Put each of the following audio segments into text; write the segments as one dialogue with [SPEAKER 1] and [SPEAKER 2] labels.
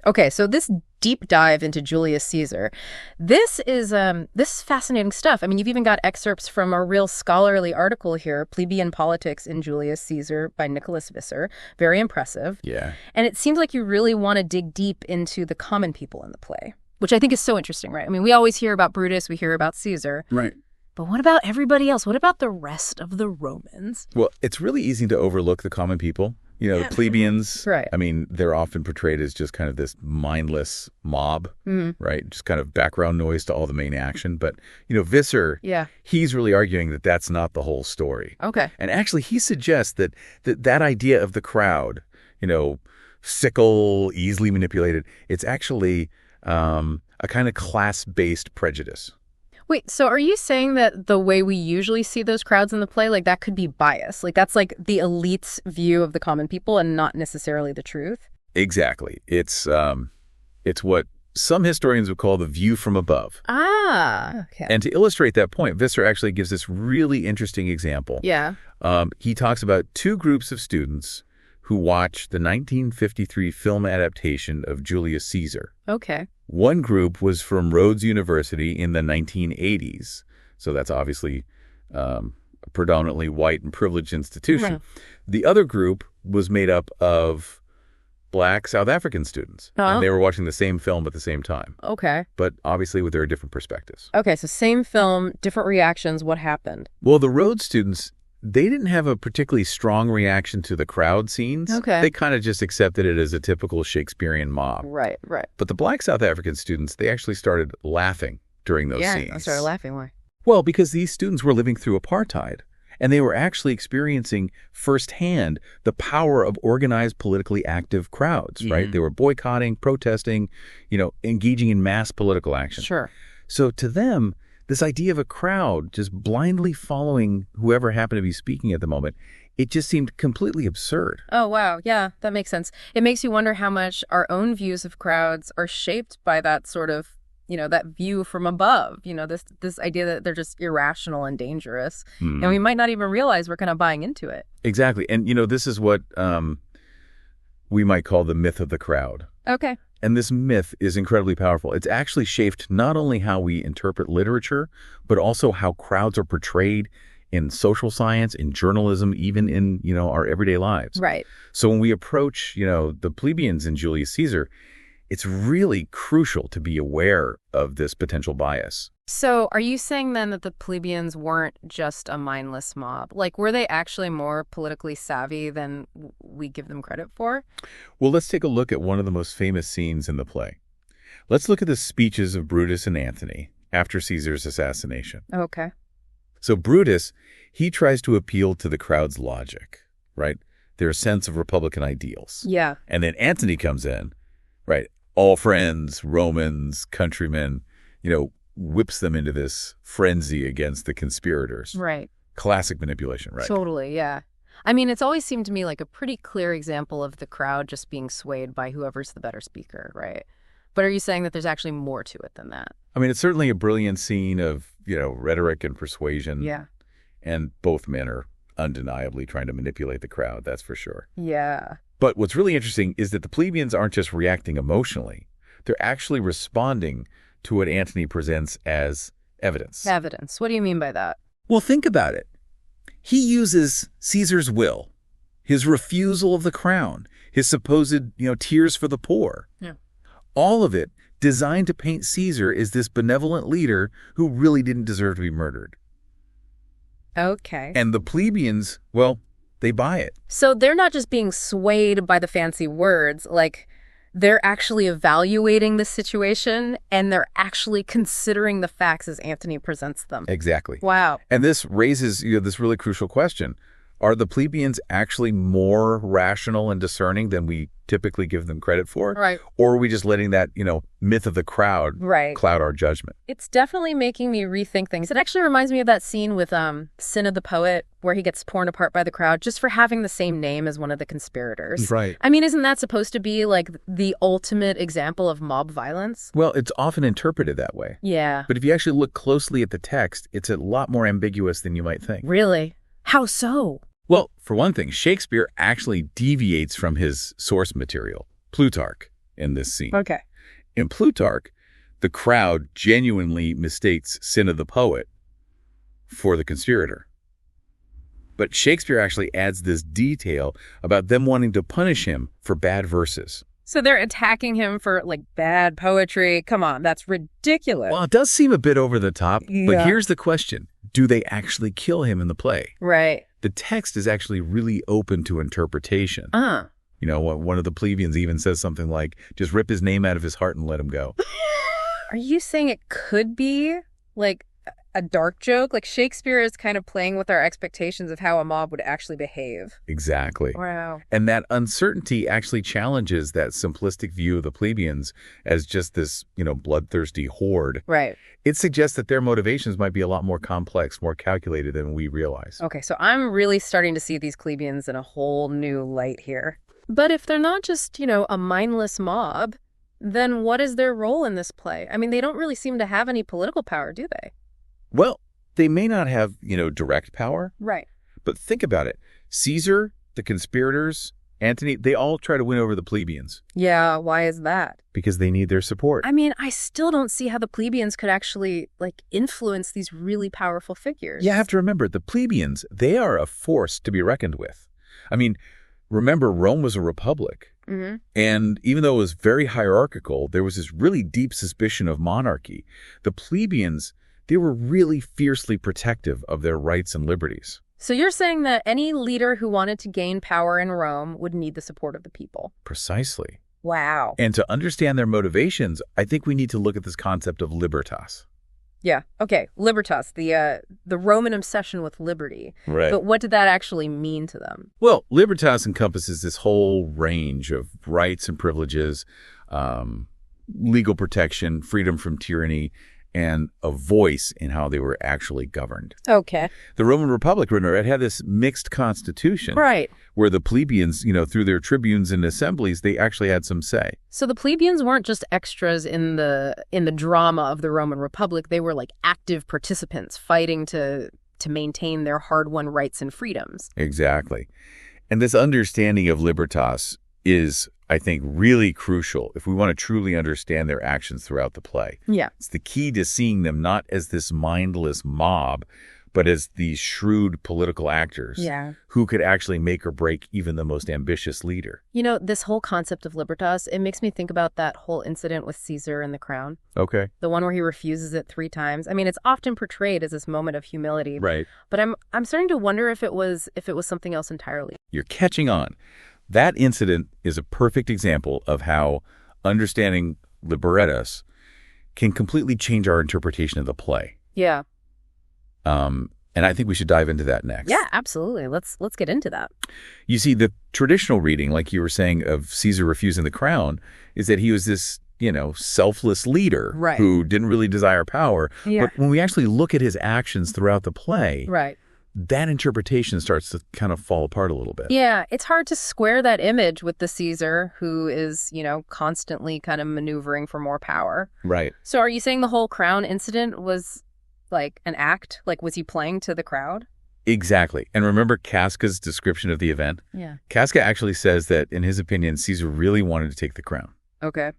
[SPEAKER 1] Okay, so this deep dive into Julius Caesar, this is fascinating stuff. I mean, you've even got excerpts from a real scholarly article here, Plebeian Politics in Julius Caesar by Nicholas Visser. Very impressive.
[SPEAKER 2] Yeah.
[SPEAKER 1] And it seems like you really want to dig deep into the common people in the play, which I think is so interesting, right? I mean, we always hear about Brutus, we hear about Caesar.
[SPEAKER 2] Right.
[SPEAKER 1] But what about everybody else? What about the rest of the Romans?
[SPEAKER 2] Well, it's really easy to overlook the common people. You know, the plebeians,
[SPEAKER 1] Right.
[SPEAKER 2] I mean, they're often portrayed as just kind of this mindless mob, right? Just kind of background noise to all the main action. But, you know, Visser, he's really arguing that that's not the whole story.
[SPEAKER 1] Okay.
[SPEAKER 2] And actually, he suggests that idea of the crowd, you know, sickle, easily manipulated, it's actually a kind of class-based prejudice.
[SPEAKER 1] Wait, so are you saying that the way we usually see those crowds in the play, like that could be bias? Like that's like the elite's view of the common people and not necessarily the truth?
[SPEAKER 2] Exactly. It's what some historians would call the view from above.
[SPEAKER 1] Ah, okay.
[SPEAKER 2] And to illustrate that point, Visser actually gives this really interesting example.
[SPEAKER 1] Yeah.
[SPEAKER 2] He talks about two groups of students who watched the 1953 film adaptation of Julius Caesar.
[SPEAKER 1] Okay.
[SPEAKER 2] One group was from Rhodes University in the 1980s. So that's obviously a predominantly white and privileged institution.
[SPEAKER 1] Right.
[SPEAKER 2] The other group was made up of Black South African students.
[SPEAKER 1] Oh.
[SPEAKER 2] And they were watching the same film at the same time.
[SPEAKER 1] Okay.
[SPEAKER 2] But obviously with their different perspectives.
[SPEAKER 1] Okay, so same film, different reactions. What happened?
[SPEAKER 2] Well, the Rhodes students, they didn't have a particularly strong reaction to the crowd scenes.
[SPEAKER 1] Okay.
[SPEAKER 2] They kind of just accepted it as a typical Shakespearean mob.
[SPEAKER 1] Right, right.
[SPEAKER 2] But the Black South African students, they actually started laughing during those scenes.
[SPEAKER 1] I started laughing. Why?
[SPEAKER 2] Well, because these students were living through apartheid, and they were actually experiencing firsthand the power of organized, politically active crowds, right? They were boycotting, protesting, you know, engaging in mass political action.
[SPEAKER 1] Sure.
[SPEAKER 2] So to them, this idea of a crowd just blindly following whoever happened to be speaking at the moment, it just seemed completely absurd.
[SPEAKER 1] Oh, wow. Yeah, that makes sense. It makes you wonder how much our own views of crowds are shaped by that sort of, you know, that view from above, you know, this idea that they're just irrational and dangerous. And we might not even realize we're kind of buying into it.
[SPEAKER 2] Exactly. And, you know, this is what we might call the myth of the crowd.
[SPEAKER 1] Okay.
[SPEAKER 2] And this myth is incredibly powerful. It's actually shaped not only how we interpret literature, but also how crowds are portrayed in social science, in journalism, even in, you know, our everyday lives.
[SPEAKER 1] Right.
[SPEAKER 2] So when we approach, you know, the plebeians in Julius Caesar, it's really crucial to be aware of this potential bias.
[SPEAKER 1] So are you saying then that the plebeians weren't just a mindless mob? Like, were they actually more politically savvy than we give them credit for?
[SPEAKER 2] Well, let's take a look at one of the most famous scenes in the play. Let's look at the speeches of Brutus and Antony after Caesar's assassination.
[SPEAKER 1] Okay.
[SPEAKER 2] So Brutus, he tries to appeal to the crowd's logic, right? Their sense of Republican ideals.
[SPEAKER 1] Yeah.
[SPEAKER 2] And then Antony comes in, right? All friends, Romans, countrymen, you know, whips them into this frenzy against the conspirators.
[SPEAKER 1] Right.
[SPEAKER 2] Classic manipulation, right?
[SPEAKER 1] Totally, yeah. I mean, it's always seemed to me like a pretty clear example of the crowd just being swayed by whoever's the better speaker, right? But are you saying that there's actually more to it than that?
[SPEAKER 2] I mean, it's certainly a brilliant scene of, you know, rhetoric and persuasion.
[SPEAKER 1] Yeah.
[SPEAKER 2] And both men are undeniably trying to manipulate the crowd, that's for sure.
[SPEAKER 1] Yeah.
[SPEAKER 2] But what's really interesting is that the plebeians aren't just reacting emotionally. They're actually responding to what Antony presents as evidence.
[SPEAKER 1] Evidence. What do you mean by that?
[SPEAKER 2] Well, think about it. He uses Caesar's will, his refusal of the crown, his supposed, you know, tears for the poor.
[SPEAKER 1] Yeah.
[SPEAKER 2] All of it designed to paint Caesar as this benevolent leader who really didn't deserve to be murdered.
[SPEAKER 1] Okay.
[SPEAKER 2] And the plebeians, well, they buy it.
[SPEAKER 1] So they're not just being swayed by the fancy words, like they're actually evaluating the situation and they're actually considering the facts as Antony presents them.
[SPEAKER 2] Exactly.
[SPEAKER 1] Wow.
[SPEAKER 2] And this raises, you know, this really crucial question. Are the plebeians actually more rational and discerning than we typically give them credit for?
[SPEAKER 1] Right.
[SPEAKER 2] Or are we just letting that, you know, myth of the crowd cloud our judgment?
[SPEAKER 1] It's definitely making me rethink things. It actually reminds me of that scene with Cinna the poet where he gets torn apart by the crowd just for having the same name as one of the conspirators.
[SPEAKER 2] Right.
[SPEAKER 1] I mean, isn't that supposed to be like the ultimate example of mob violence?
[SPEAKER 2] Well, it's often interpreted that way.
[SPEAKER 1] Yeah.
[SPEAKER 2] But if you actually look closely at the text, it's a lot more ambiguous than you might think.
[SPEAKER 1] Really? How so?
[SPEAKER 2] Well, for one thing, Shakespeare actually deviates from his source material, Plutarch. in this scene.
[SPEAKER 1] Okay.
[SPEAKER 2] In Plutarch, the crowd genuinely mistakes Cinna the poet for the conspirator. But Shakespeare actually adds this detail about them wanting to punish him for bad verses.
[SPEAKER 1] So they're attacking him for, like, bad poetry. Come on, that's ridiculous.
[SPEAKER 2] Well, it does seem a bit over the top,
[SPEAKER 1] Yeah.
[SPEAKER 2] but here's the question. Do they actually kill him in the play?
[SPEAKER 1] Right.
[SPEAKER 2] The text is actually really open to interpretation.
[SPEAKER 1] Uh-huh.
[SPEAKER 2] You know, one of the plebeians even says something like, just rip his name out of his heart and let him go.
[SPEAKER 1] Are you saying it could be, like, a dark joke? Like, Shakespeare is kind of playing with our expectations of how a mob would actually behave.
[SPEAKER 2] Exactly.
[SPEAKER 1] Wow.
[SPEAKER 2] And that uncertainty actually challenges that simplistic view of the plebeians as just this, bloodthirsty horde.
[SPEAKER 1] Right.
[SPEAKER 2] It suggests that their motivations might be a lot more complex, more calculated than we realize.
[SPEAKER 1] Okay, so I'm really starting to see these plebeians in a whole new light here. But if they're not just, a mindless mob, then what is their role in this play? I mean, they don't really seem to have any political power, do they?
[SPEAKER 2] Well, they may not have, direct power.
[SPEAKER 1] Right.
[SPEAKER 2] But think about it. Caesar, the conspirators, Antony, they all try to win over the plebeians.
[SPEAKER 1] Yeah, why is that?
[SPEAKER 2] Because they need their support.
[SPEAKER 1] I mean, I still don't see how the plebeians could actually, influence these really powerful figures.
[SPEAKER 2] You have to remember, the plebeians, they are a force to be reckoned with. I mean, remember, Rome was a republic.
[SPEAKER 1] Mm-hmm.
[SPEAKER 2] And even though it was very hierarchical, there was this really deep suspicion of monarchy. The plebeians, they were really fiercely protective of their rights and liberties.
[SPEAKER 1] So you're saying that any leader who wanted to gain power in Rome would need the support of the people?
[SPEAKER 2] Precisely.
[SPEAKER 1] Wow.
[SPEAKER 2] And to understand their motivations, I think we need to look at this concept of libertas.
[SPEAKER 1] Yeah. Okay. Libertas, the Roman obsession with liberty.
[SPEAKER 2] Right.
[SPEAKER 1] But what did that actually mean to them?
[SPEAKER 2] Well, libertas encompasses this whole range of rights and privileges, legal protection, freedom from tyranny, and a voice in how they were actually governed.
[SPEAKER 1] Okay.
[SPEAKER 2] The Roman Republic, remember, it had this mixed constitution.
[SPEAKER 1] Right.
[SPEAKER 2] Where the plebeians, through their tribunes and assemblies, they actually had some say.
[SPEAKER 1] So the plebeians weren't just extras in the drama of the Roman Republic. They were like active participants fighting to maintain their hard-won rights and freedoms.
[SPEAKER 2] Exactly. And this understanding of libertas is, I think, really crucial if we want to truly understand their actions throughout the play.
[SPEAKER 1] Yeah.
[SPEAKER 2] It's the key to seeing them not as this mindless mob, but as these shrewd political actors who could actually make or break even the most ambitious leader.
[SPEAKER 1] This whole concept of libertas, it makes me think about that whole incident with Caesar and the crown.
[SPEAKER 2] Okay.
[SPEAKER 1] The one where he refuses it 3 times. I mean, it's often portrayed as this moment of humility.
[SPEAKER 2] Right.
[SPEAKER 1] But I'm starting to wonder if it was something else entirely.
[SPEAKER 2] You're catching on. That incident is a perfect example of how understanding libertas can completely change our interpretation of the play.
[SPEAKER 1] Yeah.
[SPEAKER 2] And I think we should dive into that next.
[SPEAKER 1] Yeah, absolutely. Let's get into that.
[SPEAKER 2] You see, the traditional reading, like you were saying, of Caesar refusing the crown is that he was this, selfless leader who didn't really desire power.
[SPEAKER 1] Yeah.
[SPEAKER 2] But when we actually look at his actions throughout the play,
[SPEAKER 1] right,
[SPEAKER 2] that interpretation starts to kind of fall apart a little bit.
[SPEAKER 1] Yeah, it's hard to square that image with the Caesar who is, constantly kind of maneuvering for more power.
[SPEAKER 2] Right.
[SPEAKER 1] So are you saying the whole crown incident was like an act? Like, was he playing to the crowd?
[SPEAKER 2] Exactly. And remember Casca's description of the event?
[SPEAKER 1] Yeah.
[SPEAKER 2] Casca actually says that, in his opinion, Caesar really wanted to take the crown.
[SPEAKER 1] Okay.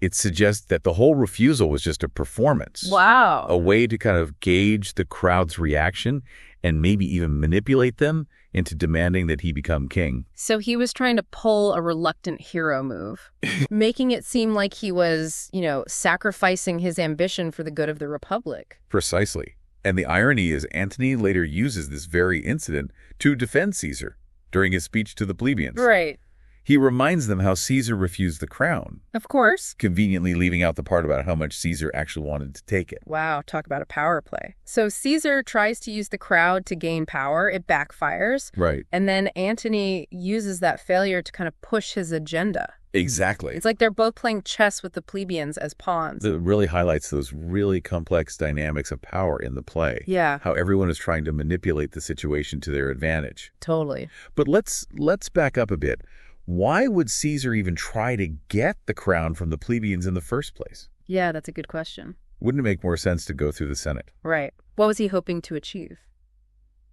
[SPEAKER 2] It suggests that the whole refusal was just a performance.
[SPEAKER 1] Wow.
[SPEAKER 2] A way to kind of gauge the crowd's reaction and maybe even manipulate them into demanding that he become king.
[SPEAKER 1] So he was trying to pull a reluctant hero move, making it seem like he was, sacrificing his ambition for the good of the Republic.
[SPEAKER 2] Precisely. And the irony is Antony later uses this very incident to defend Caesar during his speech to the plebeians.
[SPEAKER 1] Right.
[SPEAKER 2] He reminds them how Caesar refused the crown.
[SPEAKER 1] Of course.
[SPEAKER 2] Conveniently leaving out the part about how much Caesar actually wanted to take it.
[SPEAKER 1] Wow, talk about a power play. So Caesar tries to use the crowd to gain power. It backfires.
[SPEAKER 2] Right.
[SPEAKER 1] And then Antony uses that failure to kind of push his agenda.
[SPEAKER 2] Exactly.
[SPEAKER 1] It's like they're both playing chess with the plebeians as pawns.
[SPEAKER 2] It really highlights those really complex dynamics of power in the play.
[SPEAKER 1] Yeah.
[SPEAKER 2] How everyone is trying to manipulate the situation to their advantage.
[SPEAKER 1] Totally.
[SPEAKER 2] But let's back up a bit. Why would Caesar even try to get the crown from the plebeians in the first place?
[SPEAKER 1] Yeah, that's a good question.
[SPEAKER 2] Wouldn't it make more sense to go through the Senate?
[SPEAKER 1] Right. What was he hoping to achieve?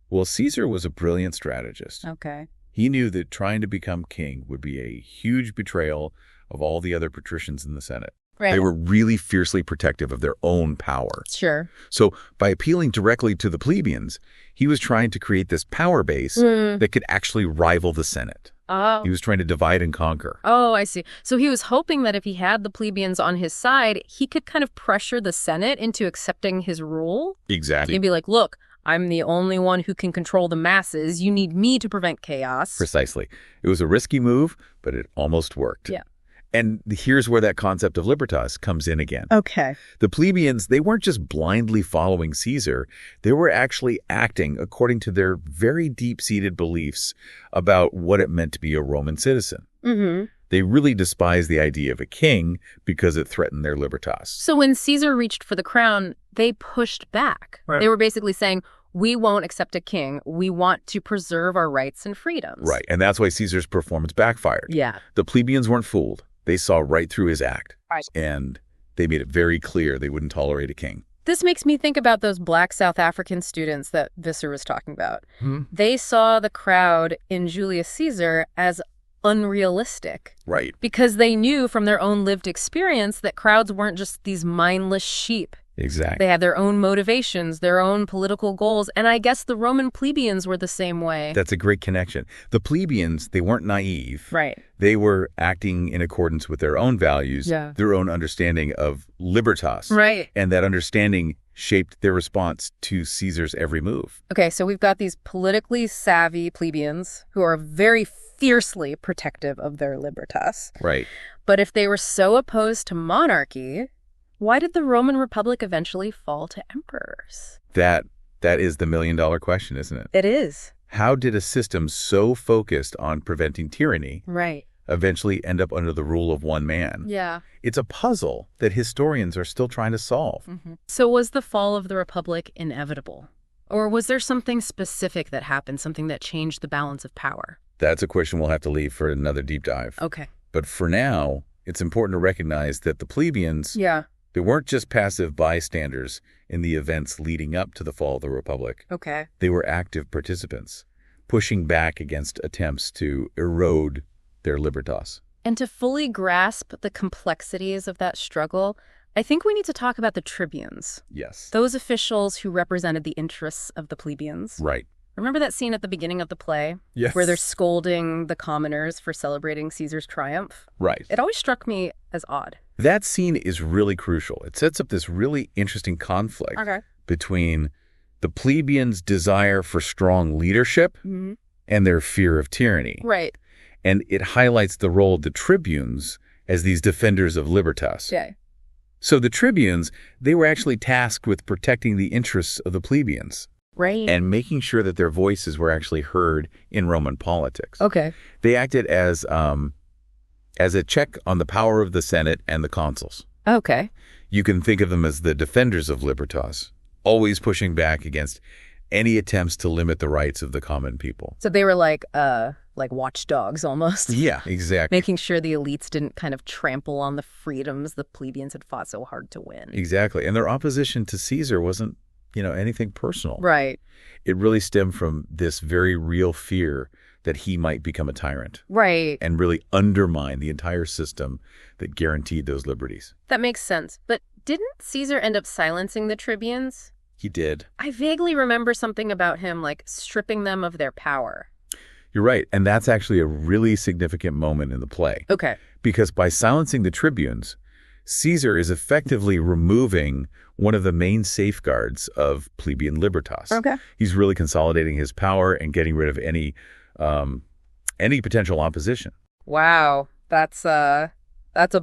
[SPEAKER 2] Well, Caesar was a brilliant strategist.
[SPEAKER 1] Okay.
[SPEAKER 2] He knew that trying to become king would be a huge betrayal of all the other patricians in the Senate.
[SPEAKER 1] Right.
[SPEAKER 2] They were really fiercely protective of their own power.
[SPEAKER 1] Sure.
[SPEAKER 2] So by appealing directly to the plebeians, he was trying to create this power base that could actually rival the Senate.
[SPEAKER 1] Oh.
[SPEAKER 2] He was trying to divide and conquer.
[SPEAKER 1] Oh, I see. So he was hoping that if he had the plebeians on his side, he could kind of pressure the Senate into accepting his rule.
[SPEAKER 2] Exactly.
[SPEAKER 1] He'd be like, look, I'm the only one who can control the masses. You need me to prevent chaos.
[SPEAKER 2] Precisely. It was a risky move, but it almost worked.
[SPEAKER 1] Yeah.
[SPEAKER 2] And here's where that concept of libertas comes in again.
[SPEAKER 1] Okay.
[SPEAKER 2] The plebeians, they weren't just blindly following Caesar. They were actually acting according to their very deep-seated beliefs about what it meant to be a Roman citizen.
[SPEAKER 1] Mm-hmm.
[SPEAKER 2] They really despised the idea of a king because it threatened their libertas.
[SPEAKER 1] So when Caesar reached for the crown, they pushed back.
[SPEAKER 2] Right.
[SPEAKER 1] They were basically saying, we won't accept a king. We want to preserve our rights and freedoms.
[SPEAKER 2] Right, and that's why Caesar's performance backfired.
[SPEAKER 1] Yeah.
[SPEAKER 2] The plebeians weren't fooled. They saw right through his act.
[SPEAKER 1] Right.
[SPEAKER 2] And they made it very clear they wouldn't tolerate a king.
[SPEAKER 1] This makes me think about those black South African students that Visser was talking about.
[SPEAKER 2] Hmm.
[SPEAKER 1] They saw the crowd in Julius Caesar as unrealistic.
[SPEAKER 2] Right.
[SPEAKER 1] Because they knew from their own lived experience that crowds weren't just these mindless sheep.
[SPEAKER 2] Exactly.
[SPEAKER 1] They had their own motivations, their own political goals, and I guess the Roman plebeians were the same way.
[SPEAKER 2] That's a great connection. The plebeians, they weren't naive.
[SPEAKER 1] Right.
[SPEAKER 2] They were acting in accordance with their own values, their own understanding of libertas.
[SPEAKER 1] Right.
[SPEAKER 2] And that understanding shaped their response to Caesar's every move.
[SPEAKER 1] Okay, so we've got these politically savvy plebeians who are very fiercely protective of their libertas.
[SPEAKER 2] Right.
[SPEAKER 1] But if they were so opposed to monarchy, why did the Roman Republic eventually fall to emperors?
[SPEAKER 2] That is the million-dollar question, isn't it?
[SPEAKER 1] It is.
[SPEAKER 2] How did a system so focused on preventing tyranny eventually end up under the rule of one man?
[SPEAKER 1] Yeah.
[SPEAKER 2] It's a puzzle that historians are still trying to solve.
[SPEAKER 1] Mm-hmm. So was the fall of the Republic inevitable? Or was there something specific that happened, something that changed the balance of power?
[SPEAKER 2] That's a question we'll have to leave for another deep dive.
[SPEAKER 1] Okay.
[SPEAKER 2] But for now, it's important to recognize that the plebeians, they weren't just passive bystanders in the events leading up to the fall of the Republic.
[SPEAKER 1] Okay.
[SPEAKER 2] They were active participants, pushing back against attempts to erode their libertas.
[SPEAKER 1] And to fully grasp the complexities of that struggle, I think we need to talk about the tribunes.
[SPEAKER 2] Yes.
[SPEAKER 1] Those officials who represented the interests of the plebeians.
[SPEAKER 2] Right.
[SPEAKER 1] Remember that scene at the beginning of the play?
[SPEAKER 2] Yes.
[SPEAKER 1] Where they're scolding the commoners for celebrating Caesar's triumph?
[SPEAKER 2] Right.
[SPEAKER 1] It always struck me as odd.
[SPEAKER 2] That scene is really crucial. It sets up this really interesting conflict between the plebeians' desire for strong leadership and their fear of tyranny.
[SPEAKER 1] Right.
[SPEAKER 2] And it highlights the role of the tribunes as these defenders of libertas.
[SPEAKER 1] Yeah.
[SPEAKER 2] So the tribunes, they were actually tasked with protecting the interests of the plebeians.
[SPEAKER 1] Right.
[SPEAKER 2] And making sure that their voices were actually heard in Roman politics.
[SPEAKER 1] Okay.
[SPEAKER 2] They acted as a check on the power of the Senate and the consuls.
[SPEAKER 1] Okay.
[SPEAKER 2] You can think of them as the defenders of libertas, always pushing back against any attempts to limit the rights of the common people.
[SPEAKER 1] So they were like watchdogs almost.
[SPEAKER 2] Yeah, exactly.
[SPEAKER 1] Making sure the elites didn't kind of trample on the freedoms the plebeians had fought so hard to win.
[SPEAKER 2] Exactly. And their opposition to Caesar wasn't, anything personal.
[SPEAKER 1] Right.
[SPEAKER 2] It really stemmed from this very real fear that he might become a tyrant.
[SPEAKER 1] Right.
[SPEAKER 2] And really undermine the entire system that guaranteed those liberties.
[SPEAKER 1] That makes sense. But didn't Caesar end up silencing the tribunes?
[SPEAKER 2] He did.
[SPEAKER 1] I vaguely remember something about him, like stripping them of their power.
[SPEAKER 2] You're right. And that's actually a really significant moment in the play.
[SPEAKER 1] Okay.
[SPEAKER 2] Because by silencing the tribunes, Caesar is effectively removing one of the main safeguards of plebeian libertas.
[SPEAKER 1] Okay.
[SPEAKER 2] He's really consolidating his power and getting rid of any potential opposition.
[SPEAKER 1] Wow. That's a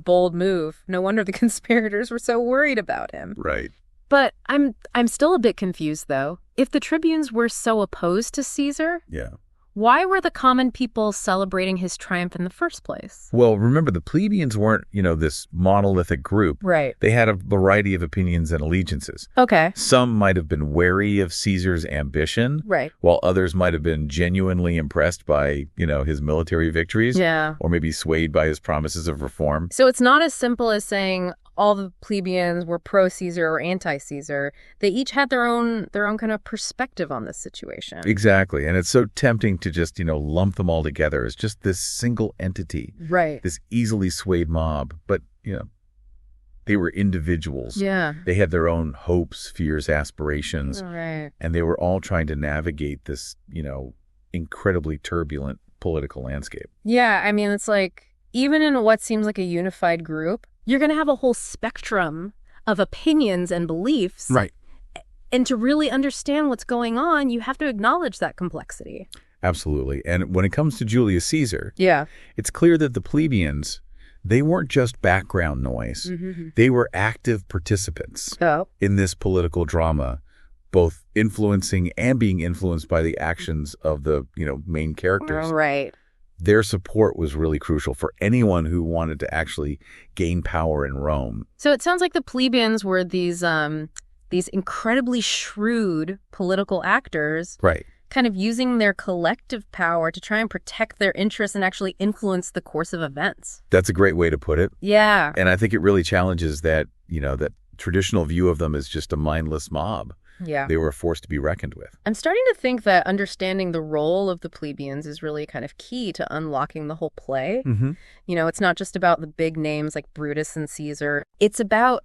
[SPEAKER 1] bold move. No wonder the conspirators were so worried about him.
[SPEAKER 2] Right.
[SPEAKER 1] But I'm still a bit confused, though. If the tribunes were so opposed to Caesar, why were the common people celebrating his triumph in the first place?
[SPEAKER 2] Well, remember, the plebeians weren't, this monolithic group.
[SPEAKER 1] Right.
[SPEAKER 2] They had a variety of opinions and allegiances.
[SPEAKER 1] Okay.
[SPEAKER 2] Some might have been wary of Caesar's ambition.
[SPEAKER 1] Right.
[SPEAKER 2] While others might have been genuinely impressed by, his military victories.
[SPEAKER 1] Yeah.
[SPEAKER 2] Or maybe swayed by his promises of reform.
[SPEAKER 1] So it's not as simple as saying all the plebeians were pro-Caesar or anti-Caesar, they each had their own kind of perspective on this situation.
[SPEAKER 2] Exactly. And it's so tempting to just, lump them all together as just this single entity.
[SPEAKER 1] Right.
[SPEAKER 2] This easily swayed mob. But, they were individuals.
[SPEAKER 1] Yeah.
[SPEAKER 2] They had their own hopes, fears, aspirations.
[SPEAKER 1] Right.
[SPEAKER 2] And they were all trying to navigate this, incredibly turbulent political landscape.
[SPEAKER 1] Yeah. I mean, it's like, even in what seems like a unified group, you're going to have a whole spectrum of opinions and beliefs.
[SPEAKER 2] Right.
[SPEAKER 1] And to really understand what's going on, you have to acknowledge that complexity.
[SPEAKER 2] Absolutely. And when it comes to Julius Caesar, it's clear that the plebeians, they weren't just background noise.
[SPEAKER 1] Mm-hmm.
[SPEAKER 2] They were active participants in this political drama, both influencing and being influenced by the actions of the, main characters.
[SPEAKER 1] Right.
[SPEAKER 2] Their support was really crucial for anyone who wanted to actually gain power in Rome.
[SPEAKER 1] So it sounds like the plebeians were these incredibly shrewd political actors.
[SPEAKER 2] Right.
[SPEAKER 1] Kind of using their collective power to try and protect their interests and actually influence the course of events.
[SPEAKER 2] That's a great way to put it.
[SPEAKER 1] Yeah.
[SPEAKER 2] And I think it really challenges that, that traditional view of them as just a mindless mob.
[SPEAKER 1] Yeah.
[SPEAKER 2] They were a force to be reckoned with.
[SPEAKER 1] I'm starting to think that understanding the role of the plebeians is really kind of key to unlocking the whole play.
[SPEAKER 2] Mm-hmm.
[SPEAKER 1] It's not just about the big names like Brutus and Caesar. It's about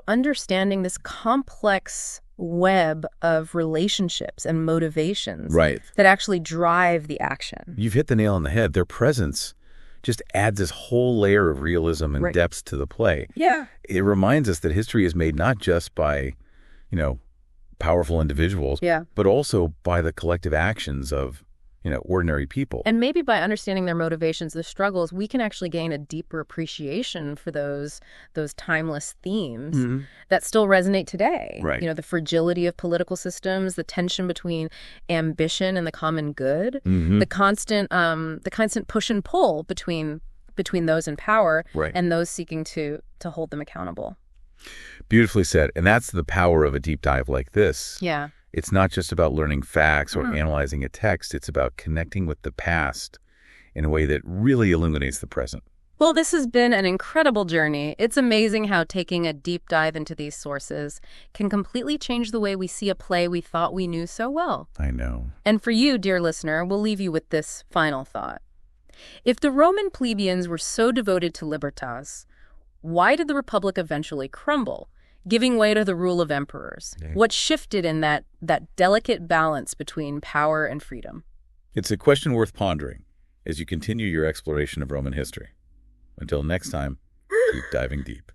[SPEAKER 1] understanding this complex web of relationships and motivations that actually drive the action.
[SPEAKER 2] You've hit the nail on the head. Their presence just adds this whole layer of realism and depth to the play.
[SPEAKER 1] Yeah.
[SPEAKER 2] It reminds us that history is made not just by, powerful individuals, but also by the collective actions of, ordinary people.
[SPEAKER 1] And maybe by understanding their motivations, their struggles, we can actually gain a deeper appreciation for those timeless themes that still resonate today.
[SPEAKER 2] Right.
[SPEAKER 1] The fragility of political systems, the tension between ambition and the common good, the constant push and pull between those in power and those seeking to hold them accountable.
[SPEAKER 2] Beautifully said. And that's the power of a deep dive like this.
[SPEAKER 1] Yeah.
[SPEAKER 2] It's not just about learning facts or analyzing a text. It's about connecting with the past in a way that really illuminates the present.
[SPEAKER 1] Well, this has been an incredible journey. It's amazing how taking a deep dive into these sources can completely change the way we see a play we thought we knew so well.
[SPEAKER 2] I know.
[SPEAKER 1] And for you, dear listener, we'll leave you with this final thought. If the Roman plebeians were so devoted to libertas, why did the Republic eventually crumble, giving way to the rule of emperors? What shifted in that delicate balance between power and freedom?
[SPEAKER 2] It's a question worth pondering as you continue your exploration of Roman history. Until next time, keep diving deep.